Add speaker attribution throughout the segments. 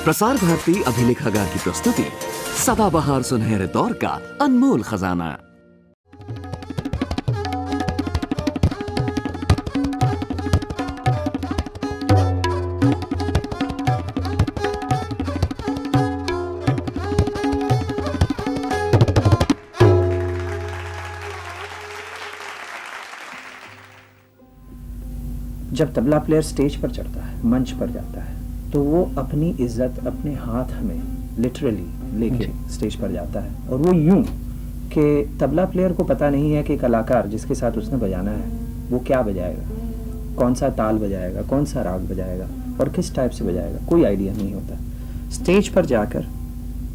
Speaker 1: प्रसार भारती अभिलेखागार की प्रस्तुति सदाबहार सुनहरे दौर का अनमोल खजाना।
Speaker 2: जब तबला प्लेयर स्टेज पर चढ़ता है, मंच पर जाता है, तो वो अपनी इज्जत अपने हाथ में लिटरली लेके स्टेज पर जाता है। और वो यूं कि तबला प्लेयर को पता नहीं है कि कलाकार जिसके साथ उसने बजाना है वो क्या बजाएगा, कौन सा ताल बजाएगा, कौन सा राग बजाएगा और किस टाइप से बजाएगा, कोई आइडिया नहीं होता। स्टेज पर जाकर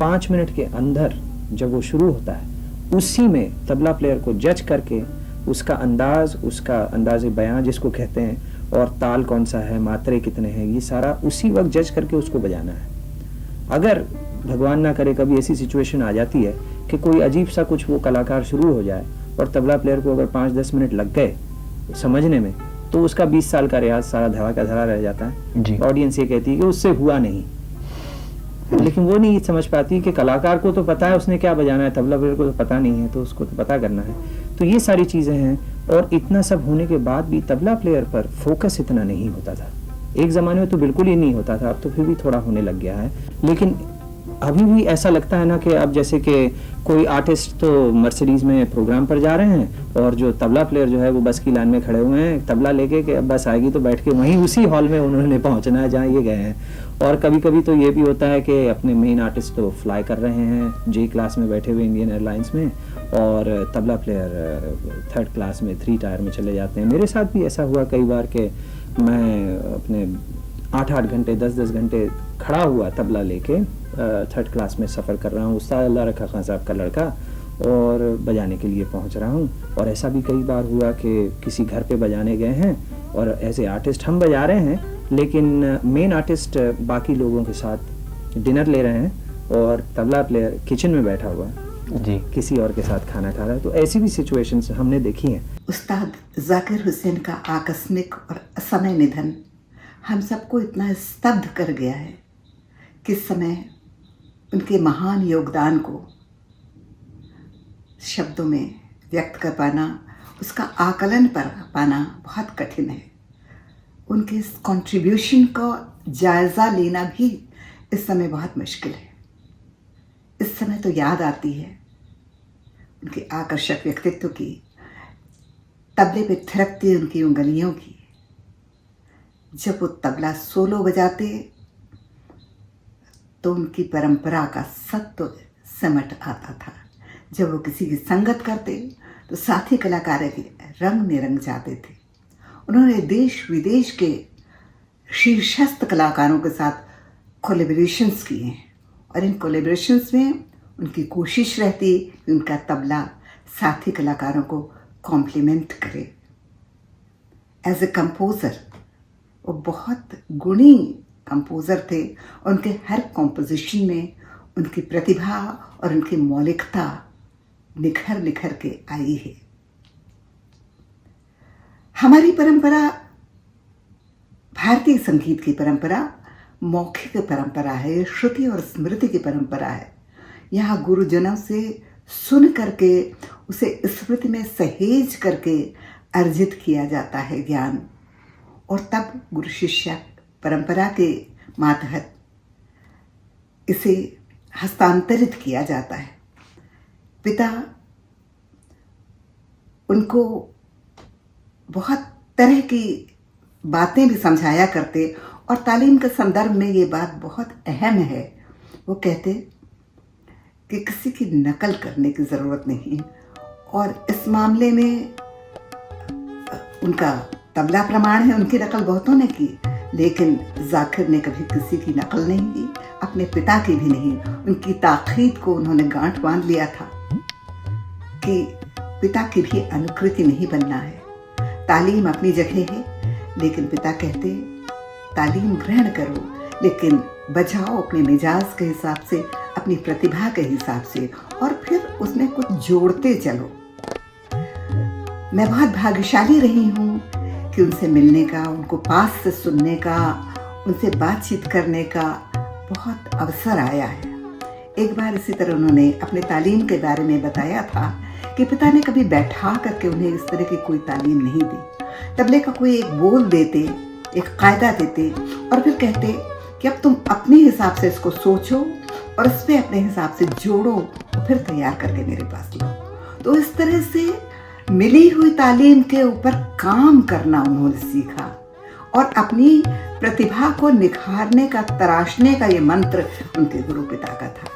Speaker 2: 5 मिनट के अंदर जब वो शुरू होता है, उसी में तबला प्लेयर को जज करके उसका अंदाज बयां जिसको कहते हैं, और ताल कौन सा है, मात्रे कितने हैं, ये सारा उसी वक्त जज करके उसको बजाना है। अगर भगवान ना करे कभी ऐसी सिचुएशन आ जाती है कि कोई अजीब सा कुछ वो कलाकार शुरू हो जाए और तबला प्लेयर को अगर 5-10 मिनट लग गए समझने में, तो उसका 20 साल का रियाज सारा धरा का धरा रह जाता है। ऑडियंस ये कहती है कि उससे हुआ नहीं, लेकिन वो नहीं समझ पाती कि कलाकार को तो पता है उसने क्या बजाना है, तबला प्लेयर को तो पता नहीं है, तो उसको तो पता करना है। तो ये सारी चीजें हैं। और इतना सब होने के बाद भी तबला प्लेयर पर फोकस इतना नहीं होता था। एक जमाने में तो बिल्कुल ही नहीं होता था, अब तो फिर भी थोड़ा होने लग गया है। लेकिन अभी भी ऐसा लगता है ना कि अब जैसे कि कोई आर्टिस्ट तो मर्सिडीज में प्रोग्राम पर जा रहे हैं और जो तबला प्लेयर जो है वो बस की लाइन में खड़े हुए हैं तबला लेके कि अब बस आएगी तो बैठ के वहीं उसी हॉल में उन्होंने पहुंचना है जहाँ ये गए हैं। और कभी कभी तो ये भी होता है कि अपने मेन आर्टिस्ट तो फ्लाई कर रहे हैं जे क्लास में बैठे हुए इंडियन एयरलाइंस में, और तबला प्लेयर 3rd क्लास में 3 टायर में चले जाते हैं। मेरे साथ भी ऐसा हुआ कई बार कि मैं अपने 8-8 घंटे 10-10 घंटे खड़ा हुआ तबला लेके 3rd क्लास में सफ़र कर रहा हूँ, उस्ताद अल्लाह रखा खान साहब का लड़का, और बजाने के लिए पहुँच रहा हूँ। और ऐसा भी कई बार हुआ कि किसी घर पे बजाने गए हैं और एज ए आर्टिस्ट हम बजा रहे हैं, लेकिन मेन आर्टिस्ट बाकी लोगों के साथ डिनर ले रहे हैं और तबला प्लेयर किचन में बैठा हुआ जी किसी और के साथ खाना खा रहा है। तो ऐसी भी सिचुएशंस हमने देखी हैं।
Speaker 3: उस्ताद जाकिर हुसैन का आकस्मिक और असमय निधन हम सबको इतना स्तब्ध कर गया है कि इस समय उनके महान योगदान को शब्दों में व्यक्त कर पाना, उसका आकलन कर पाना बहुत कठिन है। उनके इस कंट्रीब्यूशन का जायज़ा लेना भी इस समय बहुत मुश्किल है। इस समय तो याद आती है उनके आकर्षक व्यक्तित्व की, तबले पे थिरकती उनकी उंगलियों की। जब वो तबला सोलो बजाते तो उनकी परंपरा का सत्व सिमट आता था। जब वो किसी की संगत करते तो साथी कलाकार के रंग में रंग जाते थे। उन्होंने देश विदेश के शीर्षस्थ कलाकारों के साथ कोलैबोरेशंस किए हैं, और इन कोलैबोरेशंस में उनकी कोशिश रहती कि उनका तबला साथी कलाकारों को कॉम्प्लीमेंट करे। एज ए कंपोज़र वो बहुत गुणी कंपोज़र थे, और उनके हर कॉम्पोजिशन में उनकी प्रतिभा और उनकी मौलिकता निखर निखर के आई है। हमारी परंपरा, भारतीय संगीत की परंपरा मौखिक परंपरा है, श्रुति और स्मृति की परंपरा है। यहाँ गुरुजनों से सुन करके उसे स्मृति में सहेज करके अर्जित किया जाता है ज्ञान, और तब गुरु शिष्य परंपरा के मातहत इसे हस्तांतरित किया जाता है। पिता उनको बहुत तरह की बातें भी समझाया करते, और तालीम के संदर्भ में ये बात बहुत अहम है। वो कहते कि किसी की नकल करने की ज़रूरत नहीं, और इस मामले में उनका तबला प्रमाण है। उनकी नकल बहुतों ने की, लेकिन जाकिर ने कभी किसी की नकल नहीं की, अपने पिता की भी नहीं। उनकी ताक़ीद को उन्होंने गांठ बांध लिया था कि पिता की भी अनुकृति नहीं बनना है। तालीम अपनी जगह है, लेकिन पिता कहते तालीम ग्रहण करो, लेकिन बजाओ अपने मिजाज के हिसाब से, अपनी प्रतिभा के हिसाब से, और फिर उसमें कुछ जोड़ते चलो। मैं बहुत भाग्यशाली रही हूँ कि उनसे मिलने का, उनको पास से सुनने का, उनसे बातचीत करने का बहुत अवसर आया है। एक बार इसी तरह उन्होंने अपने तालीम के बारे में बताया था कि पिता ने कभी बैठा करके उन्हें इस तरह की कोई तालीम नहीं दी। तबले का कोई एक बोल देते, एक कायदा देते और फिर कहते कि अब तुम अपने हिसाब से इसको सोचो और इस पे अपने हिसाब से जोड़ो और फिर तैयार करके मेरे पास लो। तो इस तरह से मिली हुई तालीम के ऊपर काम करना उन्होंने सीखा और अपनी प्रतिभा को निखारने का, तराशने का ये मंत्र उनके गुरु पिता का था।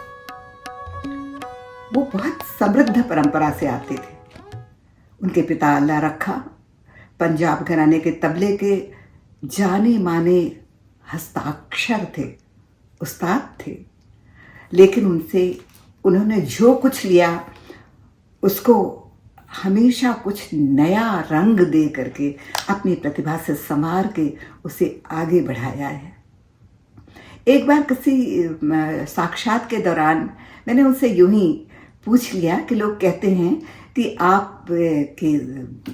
Speaker 3: वो बहुत समृद्ध परंपरा से आते थे। उनके पिता अल्लाह रखा पंजाब घराने के तबले के जाने माने हस्ताक्षर थे, उस्ताद थे, लेकिन उन्होंने जो कुछ लिया उसको हमेशा कुछ नया रंग दे करके अपनी प्रतिभा से संवार के उसे आगे बढ़ाया है। एक बार किसी साक्षात के दौरान मैंने उनसे यूं ही पूछ लिया कि लोग कहते हैं कि आप के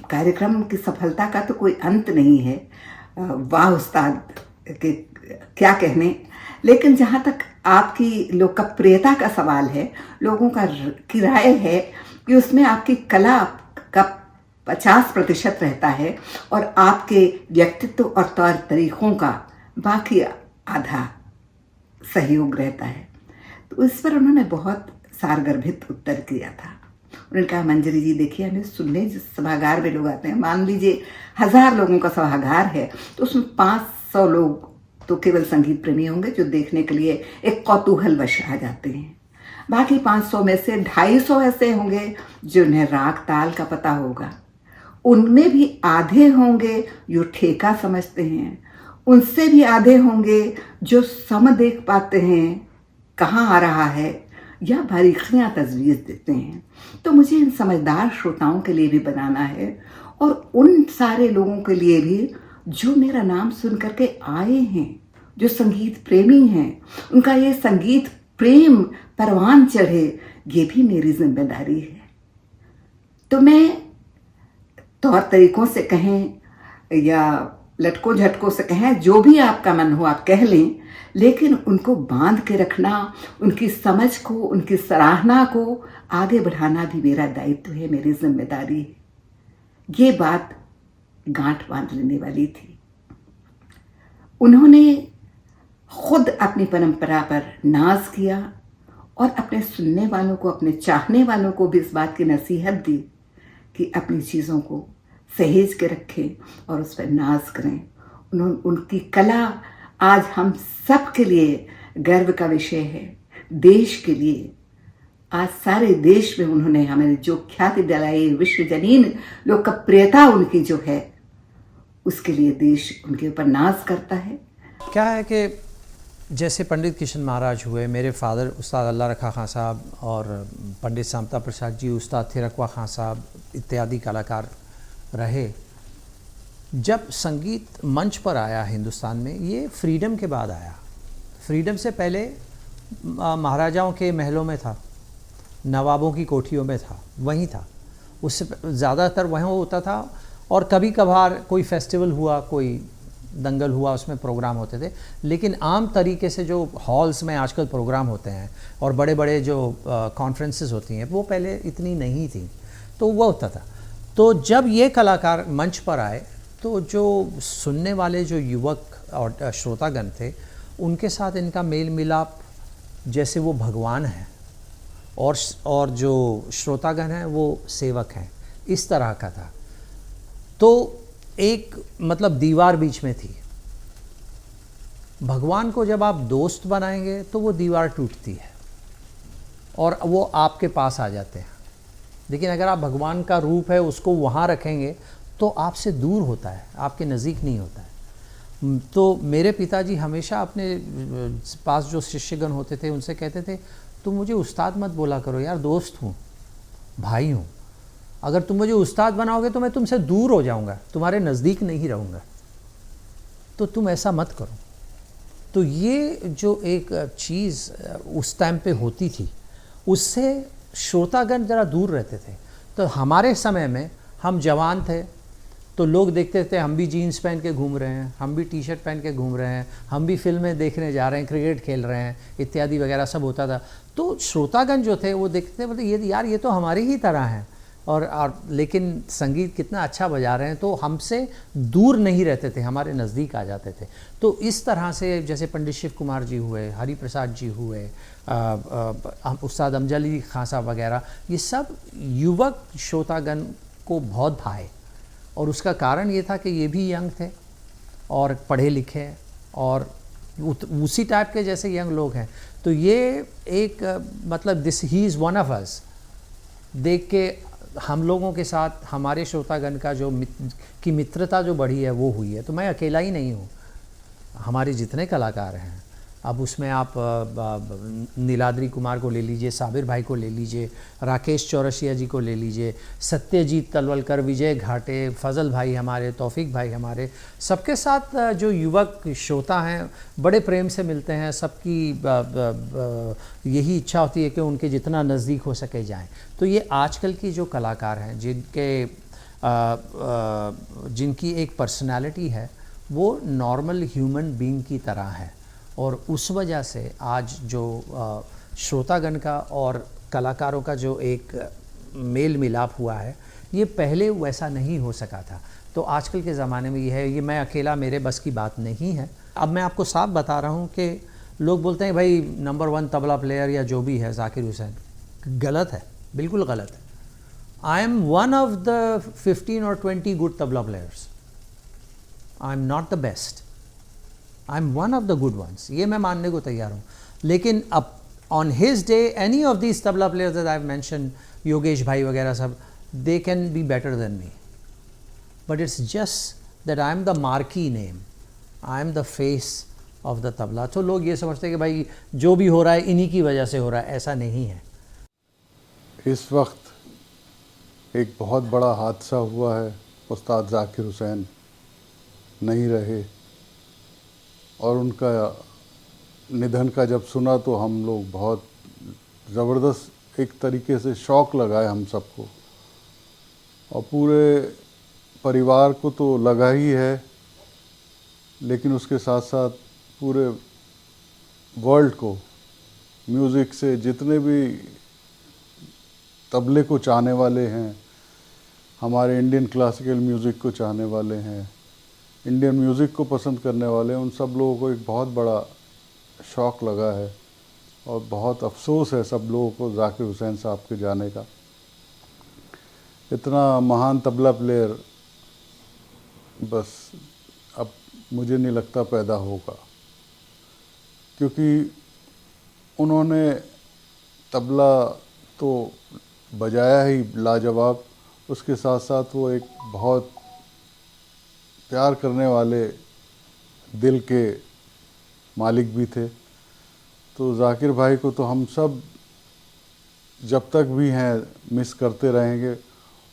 Speaker 3: कार्यक्रम की सफलता का तो कोई अंत नहीं है, वाह उस्ताद के क्या कहने, लेकिन जहाँ तक आपकी लोकप्रियता का सवाल है, लोगों की राय है कि उसमें आपकी कला का 50% रहता है और आपके व्यक्तित्व और तौर तरीकों का बाकी आधा सहयोग रहता है। तो इस पर उन्होंने बहुत सारगर्भित उत्तर किया था। उन्होंने कहा, मंजरी जी देखिए, हमें सुनने जिस सभागार में लोग आते हैं, मान लीजिए 1000 लोगों का सभागार है तो उसमें 500 लोग तो केवल संगीत प्रेमी होंगे जो देखने के लिए एक कौतूहलवश आ जाते हैं। बाकी 500 में से 250 ऐसे होंगे जिन्हें राग ताल का पता होगा। उनमें भी आधे होंगे जो ठेका समझते हैं, उनसे भी आधे होंगे जो सम देख पाते हैं कहाँ आ रहा है या बारीकियां तजवीज़ देते हैं। तो मुझे इन समझदार श्रोताओं के लिए भी बनाना है और उन सारे लोगों के लिए भी जो मेरा नाम सुन करके आए हैं, जो संगीत प्रेमी हैं, उनका ये संगीत प्रेम परवान चढ़े, ये भी मेरी जिम्मेदारी है। तो मैं तौर तरीकों से कहें या लटकों झटकों से कहें, जो भी आपका मन हो आप कह लें, लेकिन उनको बांध के रखना, उनकी समझ को, उनकी सराहना को आगे बढ़ाना भी मेरा दायित्व है, मेरी जिम्मेदारी है। ये बात गांठ बांध लेने वाली थी। उन्होंने खुद अपनी परंपरा पर नाज किया और अपने सुनने वालों को, अपने चाहने वालों को भी इस बात की नसीहत दी कि अपनी चीज़ों को सहेज के रखें और उस पर नाज करें। उनकी कला आज हम सब के लिए गर्व का विषय है। देश के लिए आज सारे देश में उन्होंने हमें जो ख्याति दिलाई, विश्व जनीन लोकप्रियता उनकी जो है, उसके लिए देश उनके ऊपर नाज करता है।
Speaker 4: क्या है कि जैसे पंडित किशन महाराज हुए, मेरे फादर उस्ताद अल्लाह रखा खां साहब और पंडित सामता प्रसाद जी, उस्ताद थिरकवा खां साहब इत्यादि कलाकार रहे। जब संगीत मंच पर आया हिंदुस्तान में, ये फ्रीडम के बाद आया। फ्रीडम से पहले महाराजाओं के महलों में था, नवाबों की कोठियों में था, वहीं था। उससे ज़्यादातर वहीं होता था और कभी कभार कोई फेस्टिवल हुआ, कोई दंगल हुआ, उसमें प्रोग्राम होते थे। लेकिन आम तरीके से जो हॉल्स में आजकल प्रोग्राम होते हैं और बड़े बड़े जो कॉन्फ्रेंसेस होती हैं, वो पहले इतनी नहीं थी, तो वो होता था। तो जब ये कलाकार मंच पर आए तो जो सुनने वाले जो युवक और श्रोतागण थे, उनके साथ इनका मेल मिलाप जैसे वो भगवान हैं और जो श्रोतागण हैं वो सेवक हैं, इस तरह का था। तो एक मतलब दीवार बीच में थी। भगवान को जब आप दोस्त बनाएंगे तो वो दीवार टूटती है और वो आपके पास आ जाते हैं। लेकिन अगर आप भगवान का रूप है उसको वहाँ रखेंगे तो आपसे दूर होता है, आपके नज़दीक नहीं होता है। तो मेरे पिताजी हमेशा अपने पास जो शिष्यगण होते थे उनसे कहते थे, तुम मुझे उस्ताद मत बोला करो यार, दोस्त हूँ, भाई हूँ। अगर तुम मुझे उस्ताद बनाओगे तो मैं तुमसे दूर हो जाऊंगा, तुम्हारे नज़दीक नहीं रहूँगा, तो तुम ऐसा मत करो। तो ये जो एक चीज़ उस टाइम पे होती थी, उससे श्रोतागण ज़रा दूर रहते थे। तो हमारे समय में हम जवान थे, तो लोग देखते थे हम भी जीन्स पहन के घूम रहे हैं, हम भी टी शर्ट पहन के घूम रहे हैं, हम भी फिल्में देखने जा रहे हैं, क्रिकेट खेल रहे हैं इत्यादि वगैरह सब होता था। तो श्रोतागण जो थे वो देखते थे, बोलते ये यार ये तो हमारी ही तरह हैं, और लेकिन संगीत कितना अच्छा बजा रहे हैं, तो हमसे दूर नहीं रहते थे, हमारे नज़दीक आ जाते थे। तो इस तरह से जैसे पंडित शिव कुमार जी हुए, हरि प्रसाद जी हुए, उस्ताद अमजद खान साहब वगैरह, ये सब युवक श्रोतागण को बहुत भाए। और उसका कारण ये था कि ये भी यंग थे और पढ़े लिखे और उसी टाइप के जैसे यंग लोग हैं। तो ये एक मतलब this he is one of us देख के हम लोगों के साथ हमारे श्रोतागण का जो की मित्रता जो बढ़ी है वो हुई है। तो मैं अकेला ही नहीं हूँ, हमारे जितने कलाकार हैं, अब उसमें आप नीलाद्री कुमार को ले लीजिए, साबिर भाई को ले लीजिए, राकेश चौरसिया जी को ले लीजिए, सत्यजीत तलवलकर, विजय घाटे, फजल भाई हमारे, तौफीक भाई हमारे, सबके साथ जो युवक श्रोता हैं बड़े प्रेम से मिलते हैं। सबकी यही इच्छा होती है कि उनके जितना नज़दीक हो सके जाएं। तो ये आजकल की जो कलाकार हैं जिनकी एक पर्सनालिटी है वो नॉर्मल ह्यूमन बीइंग की तरह है, और उस वजह से आज जो श्रोतागण का और कलाकारों का जो एक मेल मिलाप हुआ है, ये पहले वैसा नहीं हो सका था। तो आजकल के ज़माने में ये है, ये मैं अकेला, मेरे बस की बात नहीं है। अब मैं आपको साफ बता रहा हूँ कि लोग बोलते हैं भाई नंबर 1 तबला प्लेयर या जो भी है ज़ाकिर हुसैन, गलत है, बिल्कुल गलत है। I am one of the 15 or 20 good tabla players. I am not the best, I am one of the good ones, ये मैं मानने को तैयार हूँ। लेकिन अब on his day any of these tabla players that I have mention, Yogesh भाई वगैरह सब, they can be better than me, but it's just that I am the marquee name, I am the face of the tabla. तो लोग ये समझते हैं कि भाई जो भी हो रहा है इन्हीं की वजह से हो रहा है, ऐसा नहीं है।
Speaker 5: इस वक्त एक बहुत बड़ा हादसा हुआ है, उस्ताद ज़ाकिर हुसैन नहीं रहे, और उनका निधन का जब सुना तो हम लोग बहुत ज़बरदस्त एक तरीके से शौक़ लगाए हम सबको, और पूरे परिवार को तो लगा ही है, लेकिन उसके साथ साथ पूरे वर्ल्ड को, म्यूज़िक से जितने भी तबले को चाहने वाले हैं, हमारे इंडियन क्लासिकल म्यूज़िक को चाहने वाले हैं, इंडियन म्यूज़िक को पसंद करने वाले हैं, उन सब लोगों को एक बहुत बड़ा शौक़ लगा है। और बहुत अफसोस है सब लोगों को ज़ाकिर हुसैन साहब के जाने का। इतना महान तबला प्लेयर बस अब मुझे नहीं लगता पैदा होगा, क्योंकि उन्होंने तबला तो बजाया ही लाजवाब, उसके साथ साथ वो एक बहुत प्यार करने वाले दिल के मालिक भी थे। तो ज़ाकिर भाई को तो हम सब जब तक भी हैं मिस करते रहेंगे।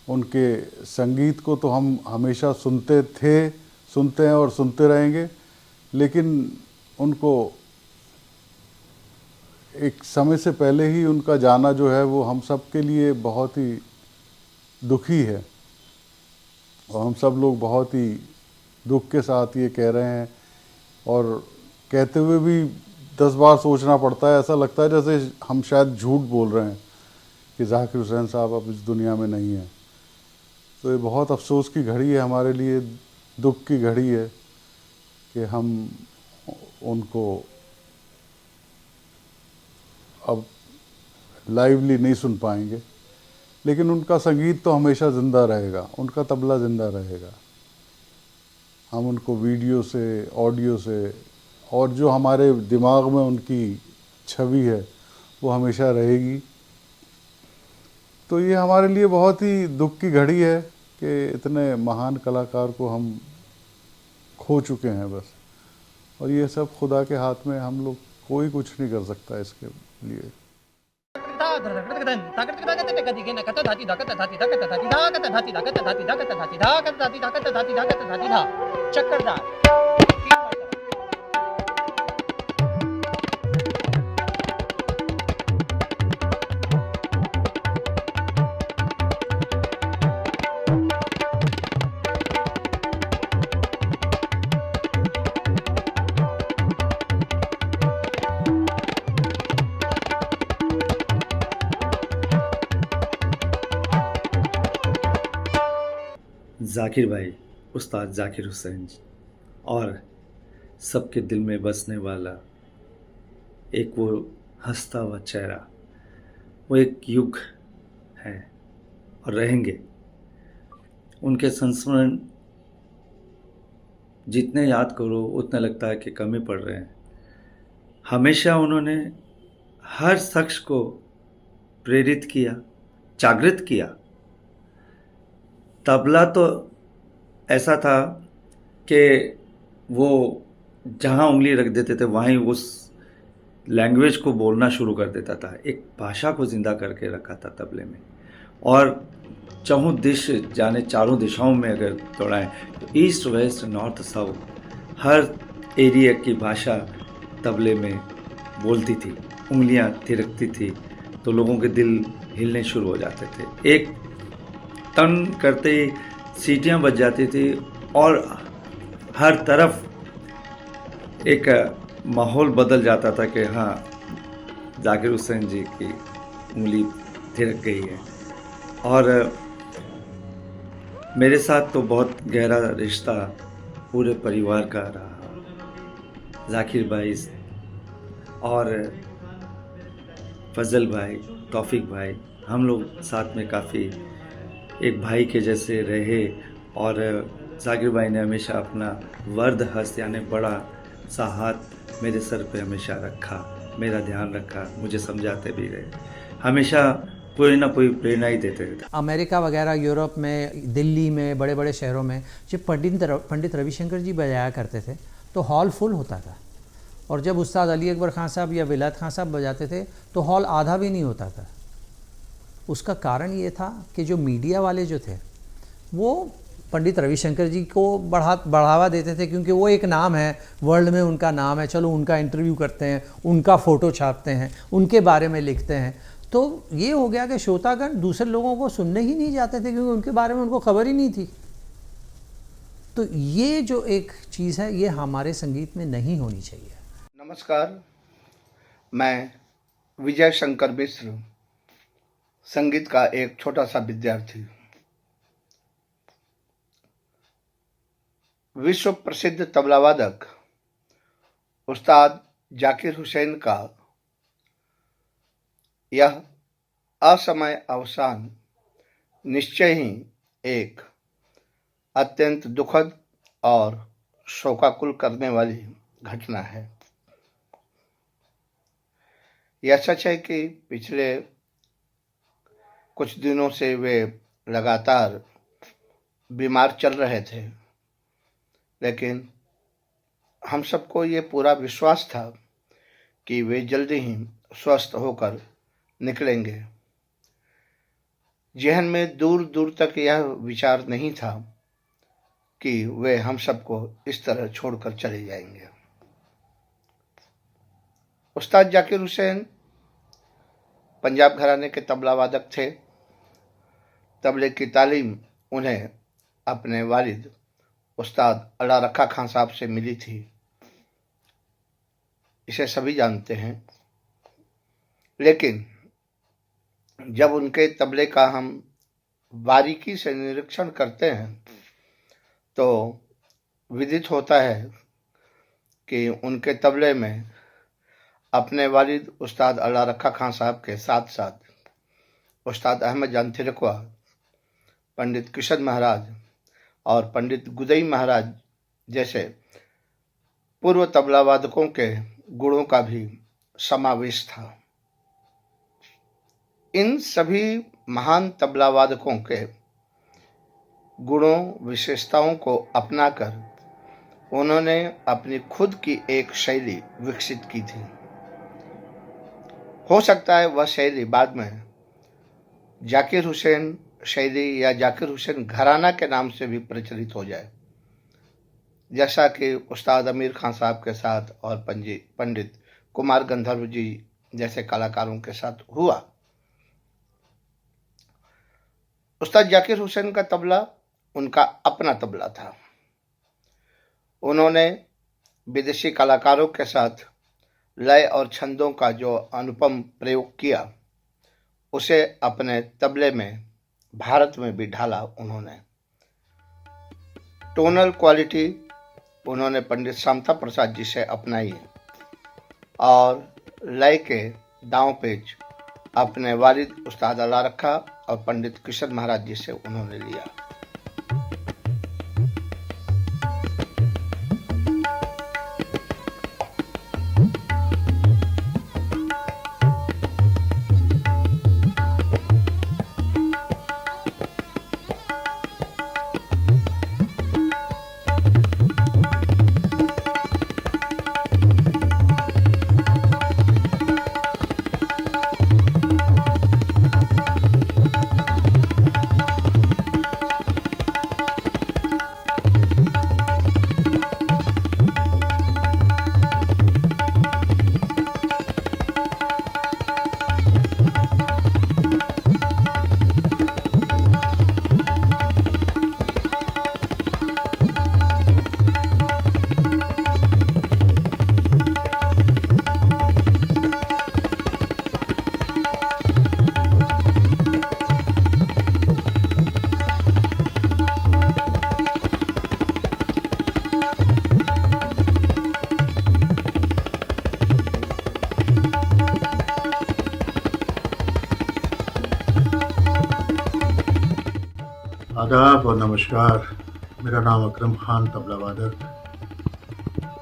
Speaker 5: उनके संगीत को तो हम हमेशा सुनते थे, सुनते हैं और सुनते रहेंगे, लेकिन उनको एक समय से पहले ही उनका जाना जो है वो हम सब के लिए बहुत ही दुखी है, और हम सब लोग बहुत ही दुख के साथ ये कह रहे हैं, और कहते हुए भी 10 बार सोचना पड़ता है। ऐसा लगता है जैसे हम शायद झूठ बोल रहे हैं कि ज़ाकिर हुसैन साहब अब इस दुनिया में नहीं हैं। तो ये बहुत अफसोस की घड़ी है हमारे लिए, दुख की घड़ी है कि हम उनको अब लाइवली नहीं सुन पाएंगे, लेकिन उनका संगीत तो हमेशा ज़िंदा रहेगा, उनका तबला ज़िंदा रहेगा। हम उनको वीडियो से, ऑडियो से, और जो हमारे दिमाग में उनकी छवि है वो हमेशा रहेगी। तो ये हमारे लिए बहुत ही दुख की घड़ी है कि इतने महान कलाकार को हम खो चुके हैं बस। और ये सब खुदा के हाथ में, हम लोग कोई कुछ नहीं कर सकता इसके लिए।
Speaker 4: चक्करदार
Speaker 6: जाकिर भाई, उस्ताद जाकिर हुसैन जी, और सबके दिल में बसने वाला एक वो हंसता हुआ चेहरा, वो एक युग है और रहेंगे। उनके संस्मरण जितने याद करो उतना लगता है कि कम ही पड़ रहे हैं। हमेशा उन्होंने हर शख्स को प्रेरित किया, जागृत किया। तबला तो ऐसा था कि वो जहाँ उंगली रख देते थे वहीं उस लैंग्वेज को बोलना शुरू कर देता था। एक भाषा को जिंदा करके रखा था तबले में। और चारों दिश जाने, चारों दिशाओं में अगर दौड़ाएं तो ईस्ट वेस्ट नॉर्थ साउथ हर एरिया की भाषा तबले में बोलती थी। उंगलियां थिरकती थी तो लोगों के दिल हिलने शुरू हो जाते थे। एक टन करते ही सीटियां बज जाती थी और हर तरफ एक माहौल बदल जाता था कि हाँ, जाकिर हुसैन जी की उंगली थिरक गई है। और मेरे साथ तो बहुत गहरा रिश्ता पूरे परिवार का रहा। जाकिर भाई और फजल भाई, तौफीक भाई, हम लोग साथ में काफ़ी एक भाई के जैसे रहे। और जाकिर भाई ने हमेशा अपना वर्द हस्त यानी बड़ा सा हाथ मेरे सर पे हमेशा रखा, मेरा ध्यान रखा, मुझे समझाते भी रहे, हमेशा कोई ना कोई प्रेरणा ही देते थे।
Speaker 4: अमेरिका वगैरह, यूरोप में, दिल्ली में, बड़े बड़े शहरों में जब पंडित रविशंकर जी बजाया करते थे तो हॉल फुल होता था। और जब उस्ताद अली अकबर खान साहब या विलायत खान साहब बजाते थे तो हॉल आधा भी नहीं होता था। उसका कारण ये था कि जो मीडिया वाले जो थे वो पंडित रविशंकर जी को बढ़ावा देते थे, क्योंकि वो एक नाम है, वर्ल्ड में उनका नाम है, चलो उनका इंटरव्यू करते हैं, उनका फ़ोटो छापते हैं, उनके बारे में लिखते हैं। तो ये हो गया कि श्रोतागण दूसरे लोगों को सुनने ही नहीं जाते थे, क्योंकि उनके बारे में उनको खबर ही नहीं थी। तो ये जो एक चीज़ है ये हमारे संगीत में नहीं होनी चाहिए।
Speaker 7: नमस्कार, मैं विजय शंकर मिश्र, संगीत का एक छोटा सा विद्यार्थी। विश्व प्रसिद्ध तबलावादक उस्ताद जाकिर हुसैन का यह असमय अवसान निश्चय ही एक अत्यंत दुखद और शोकाकुल करने वाली घटना है। यह सच है कि पिछले कुछ दिनों से वे लगातार बीमार चल रहे थे, लेकिन हम सबको ये पूरा विश्वास था कि वे जल्दी ही स्वस्थ होकर निकलेंगे। जहन में दूर दूर तक यह विचार नहीं था कि वे हम सबको इस तरह छोड़कर चले जाएंगे। उस्ताद जाकिर हुसैन पंजाब घराने के तबला वादक थे। तबले की तालीम उन्हें अपने वालिद उस्ताद अला रखा खान साहब से मिली थी। इसे सभी जानते हैं, लेकिन जब उनके तबले का हम बारीकी से निरीक्षण करते हैं तो विदित होता है कि उनके तबले में अपने वालिद उस्ताद अला रखा खान साहब के साथ साथ उस्ताद अहमद जान थिरकवा, पंडित किशन महाराज और पंडित गुदई महाराज जैसे पूर्व तबला वादकों के गुणों का भी समावेश था। इन सभी महान तबला वादकों के गुणों, विशेषताओं को अपनाकर उन्होंने अपनी खुद की एक शैली विकसित की थी। हो सकता है वह शैली बाद में जाकिर हुसैन शैली या जाकिर हुसैन घराना के नाम से भी प्रचलित हो जाए, जैसा कि उस्ताद अमीर खान साहब के साथ और पंडित कुमार गंधर्व जी जैसे कलाकारों के साथ हुआ। उस्ताद जाकिर हुसैन का तबला उनका अपना तबला था। उन्होंने विदेशी कलाकारों के साथ लय और छंदों का जो अनुपम प्रयोग किया उसे अपने तबले में भारत में भी ढाला उन्होंने। टोनल क्वालिटी उन्होंने पंडित शांता प्रसाद जी से अपनाई और लय के दांव पेच अपने वालिद उस्ताद अल्लाह रखा और पंडित किशन महाराज जी से उन्होंने लिया।
Speaker 8: आदाब और नमस्कार। मेरा नाम अकरम खान तबला वादक,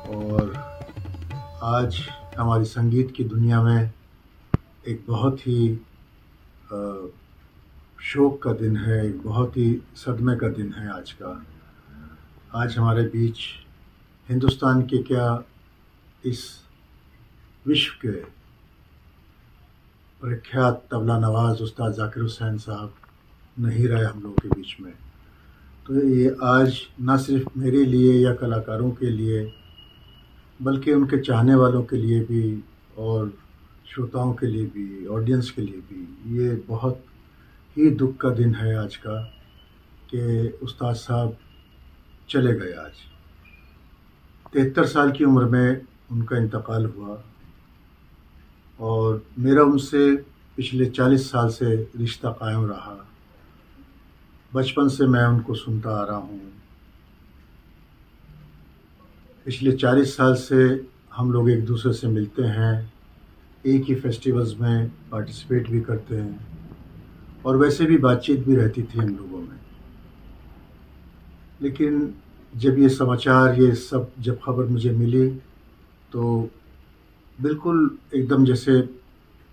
Speaker 8: और आज हमारी संगीत की दुनिया में एक बहुत ही शोक का दिन है, एक बहुत ही सदमे का दिन है आज का। आज हमारे बीच हिंदुस्तान के क्या इस विश्व के प्रख्यात तबला नवाज उस्ताद जाकिर हुसैन साहब नहीं रहे हम लोगों के बीच में। तो ये आज न सिर्फ मेरे लिए या कलाकारों के लिए, बल्कि उनके चाहने वालों के लिए भी और श्रोताओं के लिए भी, ऑडियंस के लिए भी, ये बहुत ही दुख का दिन है आज का कि उस्ताद साहब चले गए। आज 73 साल की उम्र में उनका इंतकाल हुआ और मेरा उनसे पिछले 40 साल से रिश्ता कायम रहा। बचपन से मैं उनको सुनता आ रहा हूँ। पिछले 40 साल से हम लोग एक दूसरे से मिलते हैं, एक ही फेस्टिवल्स में पार्टिसिपेट भी करते हैं और वैसे भी बातचीत भी रहती थी हम लोगों में। लेकिन जब ये समाचार, ये सब जब खबर मुझे मिली तो बिल्कुल एकदम जैसे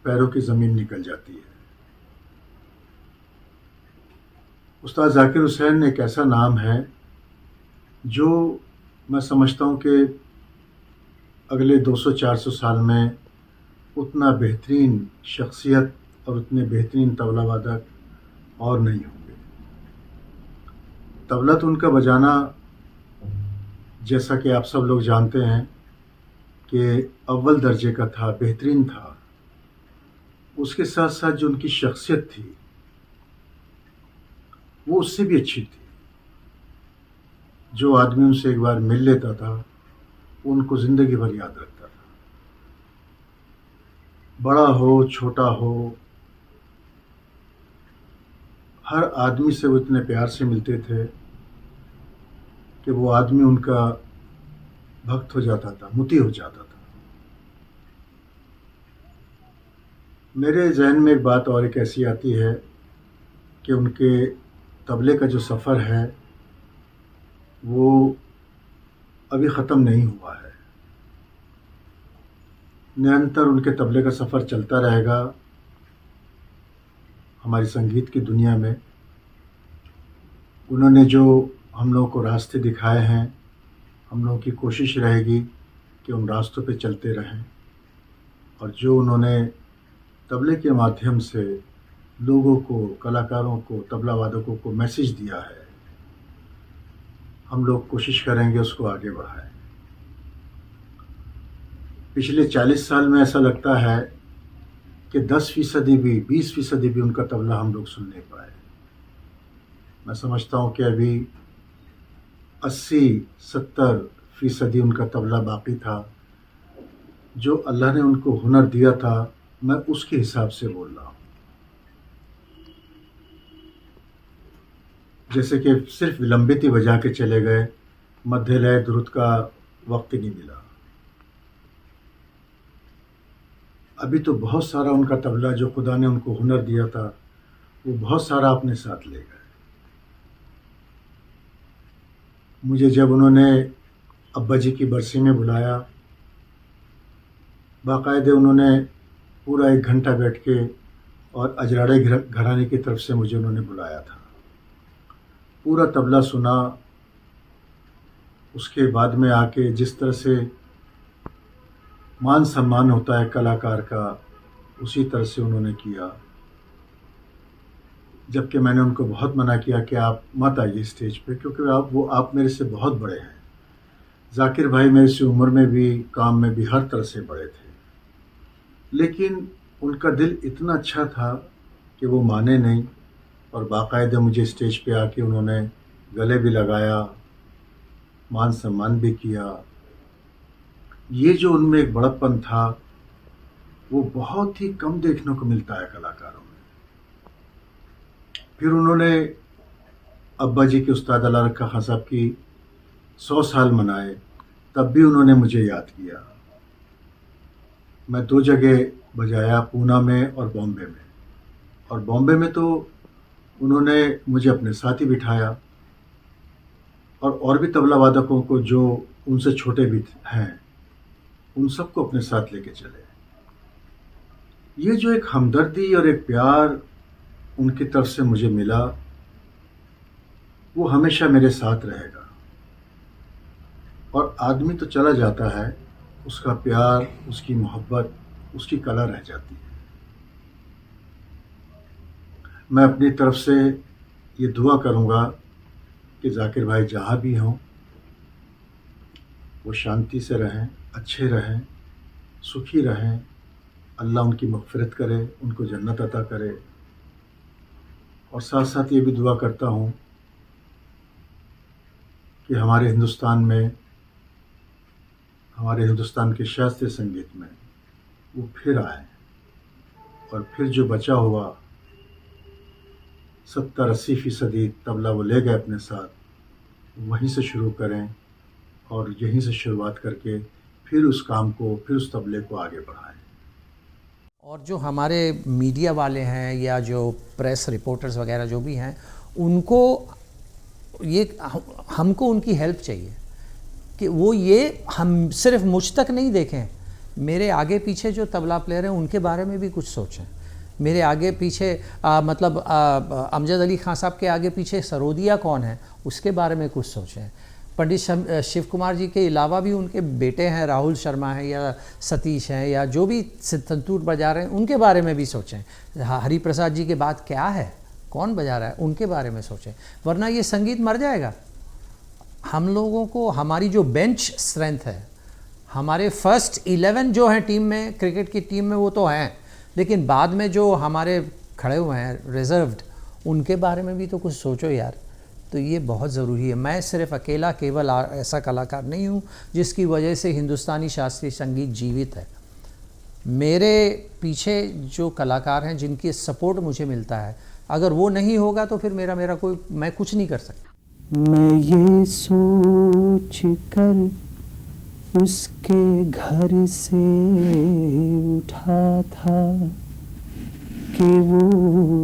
Speaker 8: पैरों की ज़मीन निकल जाती है। उस्ताद जाकिर हुसैन एक ऐसा नाम है जो मैं समझता हूँ कि अगले 200-400 साल में उतना बेहतरीन शख्सियत और उतने बेहतरीन तबला वादक और नहीं होंगे। तबला तो उनका बजाना, जैसा कि आप सब लोग जानते हैं, कि अव्वल दर्जे का था, बेहतरीन था। उसके साथ साथ जो उनकी शख्सियत थी वो उससे भी अच्छी थी। जो आदमी उनसे एक बार मिल लेता था उनको ज़िंदगी भर याद रखता था। बड़ा हो छोटा हो, हर आदमी से वो इतने प्यार से मिलते थे कि वो आदमी उनका भक्त हो जाता था, मुती हो जाता था। मेरे जहन में एक बात और एक ऐसी आती है कि उनके तबले का जो सफ़र है वो अभी ख़त्म नहीं हुआ है। निरंतर उनके तबले का सफ़र चलता रहेगा हमारी संगीत की दुनिया में। उन्होंने जो हम लोगों को रास्ते दिखाए हैं, हम लोगों की कोशिश रहेगी कि उन रास्तों पे चलते रहें। और जो उन्होंने तबले के माध्यम से लोगों को, कलाकारों को, तबला वादकों को मैसेज दिया है, हम लोग कोशिश करेंगे उसको आगे बढ़ाएं। पिछले 40 साल में ऐसा लगता है कि 10% भी, 20% भी उनका तबला हम लोग सुन नहीं पाए। मैं समझता हूँ कि अभी 80-70% उनका तबला बाकी था। जो अल्लाह ने उनको हुनर दिया था, मैं उसके हिसाब से बोल रहा हूँ। जैसे कि सिर्फ विलंबित ही बजा के चले गए, मध्य लय द्रुत का वक्त ही नहीं मिला। अभी तो बहुत सारा उनका तबला जो खुदा ने उनको हुनर दिया था वो बहुत सारा अपने साथ ले गए। मुझे जब उन्होंने अब्बा जी की बरसी में बुलाया, बाकायदे उन्होंने पूरा 1 घंटा बैठ के और अजराड़े घराने की तरफ से मुझे उन्होंने बुलाया था। पूरा तबला सुना, उसके बाद में आके जिस तरह से मान सम्मान होता है कलाकार का, उसी तरह से उन्होंने किया। जबकि मैंने उनको बहुत मना किया कि आप मत आइए स्टेज पे, क्योंकि आप मेरे से बहुत बड़े हैं। जाकिर भाई मेरे से उम्र में भी, काम में भी, हर तरह से बड़े थे, लेकिन उनका दिल इतना अच्छा था कि वो माने नहीं और बाकायदा मुझे स्टेज पे आके उन्होंने गले भी लगाया, मान सम्मान भी किया। ये जो उनमें एक बड़प्पन था वो बहुत ही कम देखने को मिलता है कलाकारों में। फिर उन्होंने अब्बा जी के उस्ताद अल्लाह रखा खां साहब की 100 साल मनाए, तब भी उन्होंने मुझे याद किया। मैं 2 जगह बजाया, पूना में और बॉम्बे में। और बॉम्बे में तो उन्होंने मुझे अपने साथ ही बिठाया और भी तबला वादकों को जो उनसे छोटे भी हैं उन सबको अपने साथ लेके चले। ये जो एक हमदर्दी और एक प्यार उनकी तरफ से मुझे मिला वो हमेशा मेरे साथ रहेगा। और आदमी तो चला जाता है, उसका प्यार, उसकी मोहब्बत, उसकी कला रह जाती है। मैं अपनी तरफ से ये दुआ करूँगा कि जाकिर भाई जहाँ भी हों वो शांति से रहें, अच्छे रहें, सुखी रहें। अल्लाह उनकी मग़फ़िरत करे, उनको जन्नत अता करे। और साथ साथ ये भी दुआ करता हूँ कि हमारे हिंदुस्तान के शास्त्रीय संगीत में वो फिर आए और फिर जो बचा हुआ 70-80% तबला वो ले गए अपने साथ, वहीं से शुरू करें और यहीं से शुरुआत करके फिर उस काम को, फिर उस तबले को आगे बढ़ाएं।
Speaker 4: और जो हमारे मीडिया वाले हैं या जो प्रेस रिपोर्टर्स वगैरह जो भी हैं, उनको हमको उनकी हेल्प चाहिए कि वो ये हम सिर्फ मुझ तक नहीं देखें, मेरे आगे पीछे जो तबला प्लेयर हैं उनके बारे में भी कुछ सोचें। मेरे आगे पीछे अमजद अली खां साहब के आगे पीछे सरोदिया कौन है उसके बारे में कुछ सोचें। पंडित शिव कुमार जी के अलावा भी उनके बेटे हैं, राहुल शर्मा हैं या सतीश हैं या जो भी संतूर बजा रहे हैं, उनके बारे में भी सोचें। हरि प्रसाद जी के बाद क्या है, कौन बजा रहा है, उनके बारे में सोचें, वरना ये संगीत मर जाएगा। हम लोगों को हमारी जो बेंच स्ट्रेंथ है, हमारे फर्स्ट 11 जो हैं टीम में, क्रिकेट की टीम में, वो तो हैं, लेकिन बाद में जो हमारे खड़े हुए हैं रिजर्व्ड, उनके बारे में भी तो कुछ सोचो यार। तो ये बहुत ज़रूरी है। मैं सिर्फ अकेला केवल ऐसा कलाकार नहीं हूँ जिसकी वजह से हिंदुस्तानी शास्त्रीय संगीत जीवित है। मेरे पीछे जो कलाकार हैं जिनकी सपोर्ट मुझे मिलता है, अगर वो नहीं होगा तो फिर मैं कुछ नहीं कर सकता।
Speaker 2: मैं ये सोच कर उसके घर से उठा था कि वो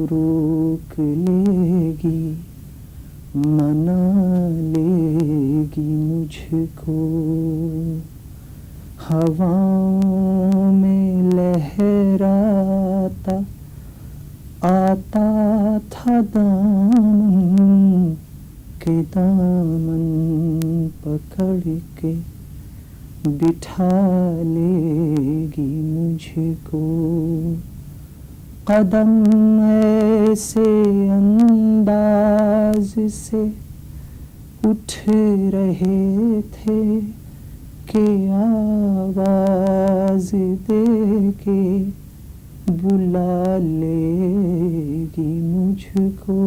Speaker 2: रोक लेगी, मना लेगी मुझको। हवाओं में लहराता आता था दामन के, दामन पकड़ के बिठा लेगी मुझको। कदम ऐसे अंदाज से उठ रहे थे कि आवाज दे के बुला लेगी मुझको।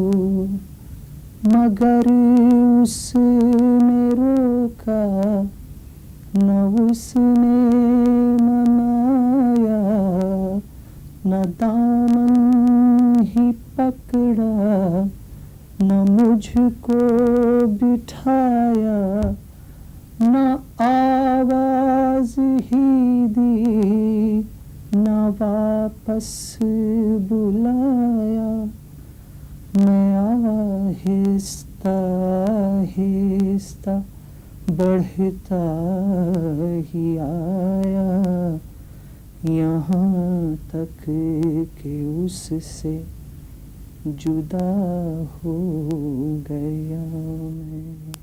Speaker 2: मगर उसने रोका न उसने मनाया, न दामन ही पकड़ा न मुझ मुझको बिठाया, न आवाज ही दी, न वापस बुलाया। मैं आहिस्ता आहिस्ता बढ़ता ही आया, यहाँ तक कि उससे जुदा हो गया मैं।